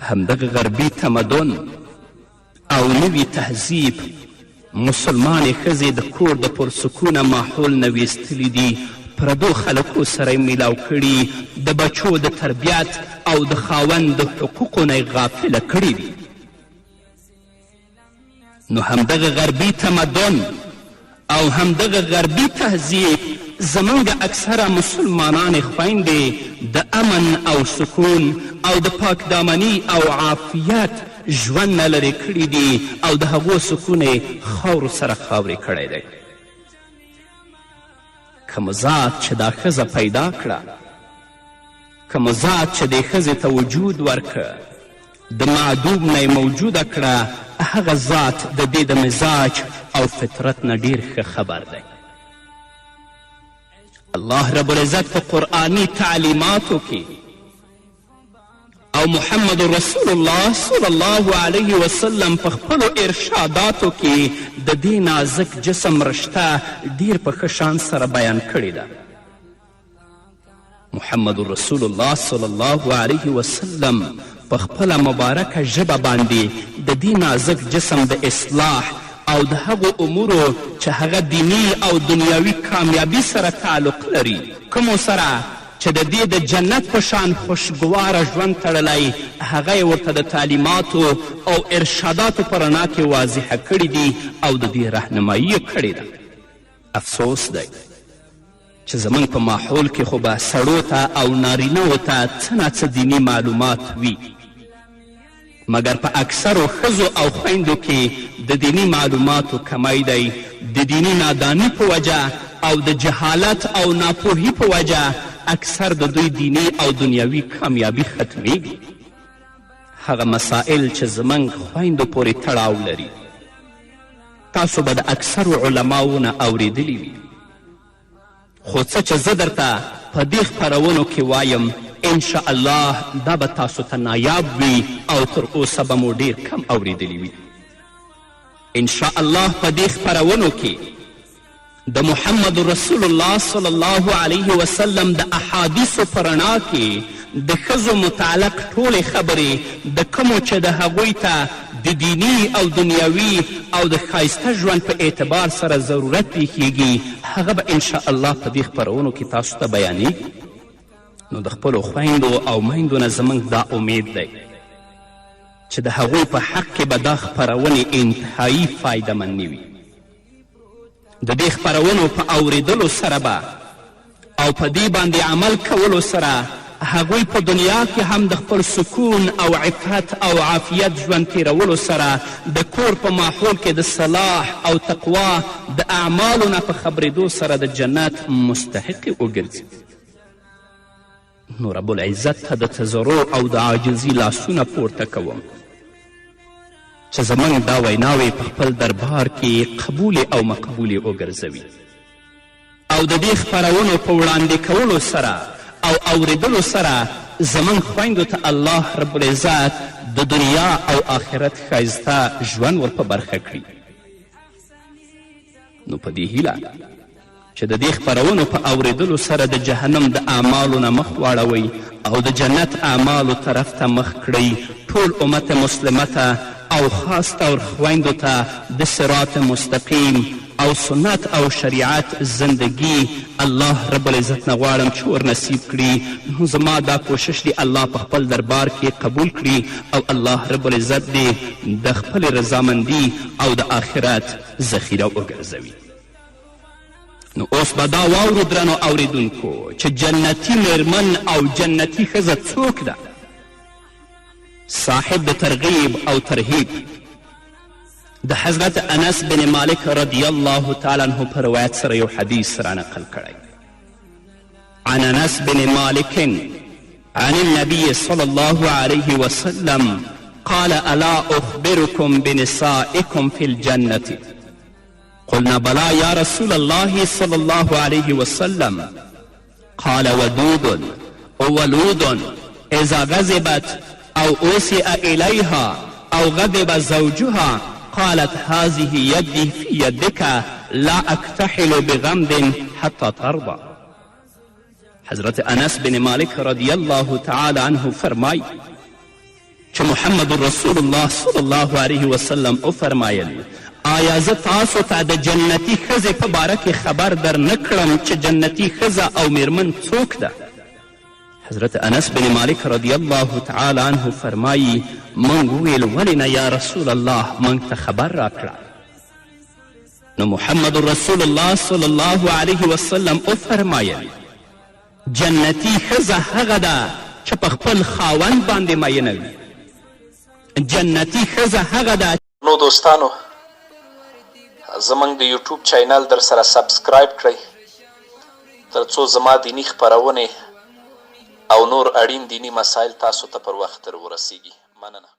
همدغه غربي تمدن او نوي تهذیب مسلمانې ښځې د کور د پرسکونه ماحول نه ویستلي دي، پردو خلکو سره یې میلاو کړي، د بچو د تربیت او د خاوند د حقوقو نه یې غافله کړي دي. نو همدغه غربي تمدن او همدغه غربي تهذیب زموږ اکثره مسلمانانې خویندې د امن او سکون او د پاک دامني او عافیت ژوند نه لرې کړي دي او د هغو سکون یې خاورو سره خاورې کړی دی. کوم ذات چې دا ښځه پیدا کړه، کوم ذات چې دې ښځې ته وجود ورکړه، د معدوم نه یې موجوده کړه، هغه ذات د دې د مزاج او فطرت نه ډیر ښه خبر دی. الله رب العزت په قرآني تعلیماتو کې او محمد رسول الله صلی الله علیه وسلم په خپلو ارشاداتو کې د دې نازک جسم رشته ډیر په ښه شان سره بیان کړې ده. محمد رسول الله صلی الله علیه وسلم په خپله مبارکه ژبه باندې د دې نازک جسم د اصلاح او د هغو امورو چې هغه دینی او دنیاوي کامیابي سره تعلق لري، کومو سره چې د دې د جنت په شان خوشګواره ژوند تړلی، هغه یې ورته د تعلیماتو او ارشاداتو په رڼا کې واضحه کړي دي او د دې رهنمایي یې کړې ده. افسوس دی چې زموږ په ماحول کې خو به سړو ته او نارینهو ته څه نه څه دیني معلومات وي، مګر په اکثرو ښځو او خویندو کې د دیني معلوماتو کمی دی. د دیني نادانی په وجه او د جهالت او ناپوهی په وجه اکثر د دوی دینی او دنیاوي کامیابي ختمیږي. هغه مسائل چې زموږ خویندو پورې تړاو لري تاسو به د اکثرو علماو نه اوریدلی وي، خو څه چې زه درته په دې خپرونو کې وایم انشاء الله دا به تاسو ته نایاب وي او تر اوسه به مو ډیر کم اوریدلی وي. انشاء الله په دې خپرونو کې د محمد رسول الله صلی الله علیه وسلم د احادیثو په رڼا کې د ښځو متعلق ټولې خبرې د کومو چې د هغوی ته د دینی او دنیاوي او د ښایسته ژوند په اعتبار سره ضرورت پیښیږي هغه به انشاء الله په دې خپرونو کې تاسو ته بیانیږي. نو د خپلو خویندو او میندو نه زموږ دا امید دی چې د هغوی په حق کې به دا خپرونې انتهایی فایدهمندې وي. د دې خپرونو په اوریدلو سره به او په دې باندې عمل کولو سره هغوی په دنیا کې هم د خپل سکون او عفت او عافیت ژوند تیرولو سره د کور په ماحول کې د صلاح او تقوا د اعمالو نه په خبرېدو سره د جنت مستحقې وګرځي. نو رب العزت ته د تضرع او د عاجزي لاسونه پورته کوم چې زموږ دا ویناوې په خپل دربار کې قبولې او مقبولې وګرځوي او د دې خپرونو په وړاندې کولو سره او اوریدلو سره زموږ خویندو ته الله رب العزت د دنیا او آخرت ښایسته ژوند ور په برخه کړي. نو په دې هیله چې د دې خپرونو په اوریدلو سره د جهنم د اعمالو نه مخ واړوئ او د جنت اعمالو طرف ته مخ کړئ. ټول امت مسلمه ته او خاص طور خویندو ته د صراط مستقیم او سنت او شریعت زندگی الله رب العزت نه غواړم چې ور نصیب کړي. نو زما دا کوشش دی الله په خپل دربار کې قبول کړي او الله رب العزت دې د خپل رضامندي او د آخرت ذخیره وګرځوي. نو اوس به دا واورو درنو اوریدونکو چې جنتي میرمن او جنتي ښځه څوک ده؟ صاحب د ترغیب او ترهیب د حضرت انس بن مالک رضی الله تعالی عنه په روایت سره یو حدیث رانقل کړی. عن انس بن مالک عن النبي صلى الله عليه وسلم قال الا اخبركم بنسائكم في الجنة قلنا بلى يا رسول الله صلى الله عليه وسلم قال ودود وولود اذا غضبت او اوسئ اليها او غضب زوجها قالت هذه يدي في يدك لا اكتحل بغمد حتى ترضى. حضرت انس بن مالک رضی الله تعالی عنه فرمای چې محمد رسول الله صلی الله علیه وسلم وفرمایل آیا زه تاسو ته د جنتي ښځې په باره کې خبر در نه کړم چې جنتي ښځه او میرمن څوک ده؟ حضرت انس بن مالک رضی الله تعالی عنه فرمایی موږ وویل ولې نه یا رسول الله موږ ته خبر راکړه. نو محمد رسول الله صلی الله علیه وسلم وفرمایل جنتي ښځه هغه ده چې په خپل خاوند باندې مینه وي. جنتي ښځه هغه ده. نو دوستانو زموږ د یوټیوب چینل در سره سبسکرایب کړئ تر څو زما دینی خپرونې او نور اړین دینی مسایل تاسو ته پر وخت در ورسیږي. مننه.